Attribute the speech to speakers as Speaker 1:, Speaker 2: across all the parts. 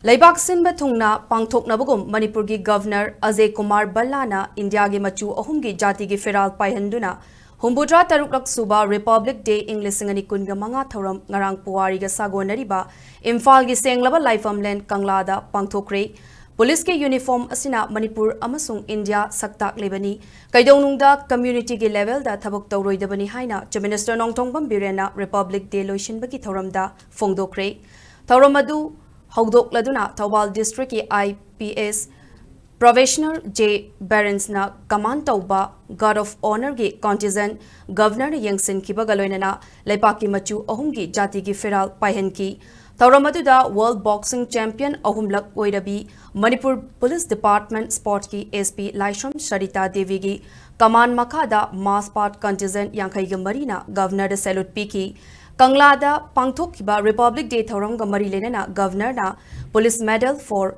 Speaker 1: Laibak Sinba Thungna Pangthoknabugum Manipur gi Governor Ajay Kumar Ballana India gi machu ahum gi jati gi feral paihanduna Humbudra Taruklak Suba Republic Day English Singani Kunga Manga Thoram Ngarang Puari ga Sagonariba Imphal gi Senglaba Laifamland Kanglada Pangthokre Police ke uniform asina Manipur amasung India Thak-Ta Keidounungda community gi level da Thabak Touroidabani haina Chief Minister Nongthongbam Birena Republic Day Loishinbagi Thoramda Phongdokre Thoramadu Hogdok Laduna Thawal District ki IPS Provisional J. Baronsna Command Tauba God of Honor gi contingent Governor Yangsin Kibagaloinana Leipaki Machu Ahumgi Jati gi Feral Paihenki Tauramaduda World Boxing Champion Ahumlak Oirabi Manipur Police Department Sport ki SP Laishram Sharita Devi gi Command Makada Mass Part Contingent Yankai Marina Governor de Salute Piki Kanglada Pangthokkiba Republic Day Thoram Gamari Lenana Governor na Police Medal for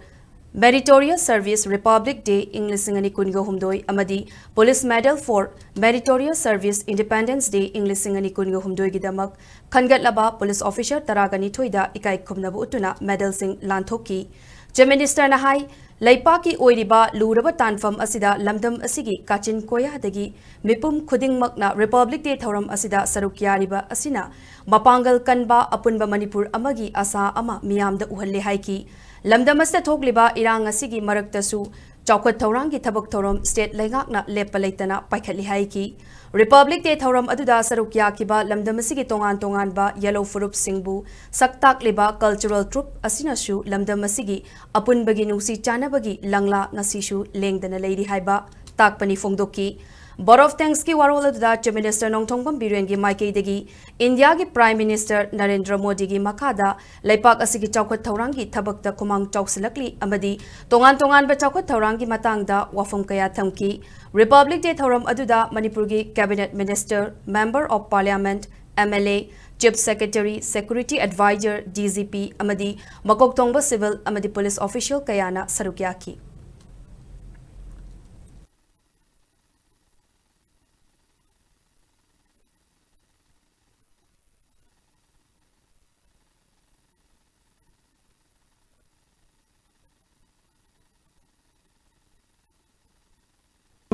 Speaker 1: Meritorious Service Republic Day English Singani Kungo Humdoi Amadi Police Medal for Meritorious Service Independence Day English Singani Kungo Humdoi Gidamak Khangatlaba Police Officer Taragani Thoida Ikai Khumnabu Utuna Medal Sing Lanthoki Chief Minister Nahai Laipaki Oiriba Luraba Tanfam Asida Lamdam Asigi Kachin Koya Dagi Mipum Khuding Makna Republic Day Thoram Asida Sarukyariba Asina Mapangal Kanba Apunba Manipur Amagi Asa Ama Miyamda Uhalle Haiki Lamdamasta Thogliba Irang Asigi Maraktasu Chaukat Taurangi Thabak Thoram State Lengakna Lepalaitana Paikhatli Haiki Republic Day Thoram Aduda Sarukya Kiba Lamdamasigi Tongan Ba Yellow Phurup Singbu Saktak Liba Cultural Troupe Asinashu Lamdamasigi Apun Bagi Nusi Chanabagi Langla Nasishu Lengdana Lady Haiba Takpani Fongdoki Board of Thanks ki warol aduda Chief Minister Nongthongbam Biren gi Maikei degi India gi Prime Minister Narendra Modi gi makada Laipak asigi chaukat thorang gi thabak ta kumang chausilakli amadi tongan ba chaukat thorang gi matangda wafam kaya thamki Republic Day thoram aduda Manipur gi Cabinet Minister Member of Parliament MLA Chief Secretary Security Advisor DGP amadi makok tongba civil amadi police official kayana sarukyaki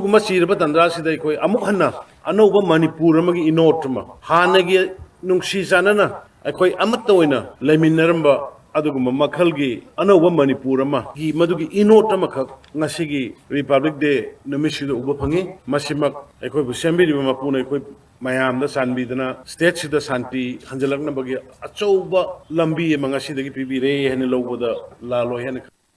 Speaker 2: Masirba Tandra Sidai Koi Amukhana, Anova Manipur Magi Inotrama, Hanagi Nungsi Sanana, a Koi Amatoina, Leminaramba, Aduguma Makalgi, Anova Manipurama, Gi Madugi Inotamaka, Nasigi, Republic Day, Namishi Ubapangi, Masimak, a Koi Sembi Mapuna, Mayam, the Sanbidana, State Sida Santi, Hanjalak Nabagi, Achoba, Lambi, Mangashi, the Pibi, and Lobo, the La Lohen.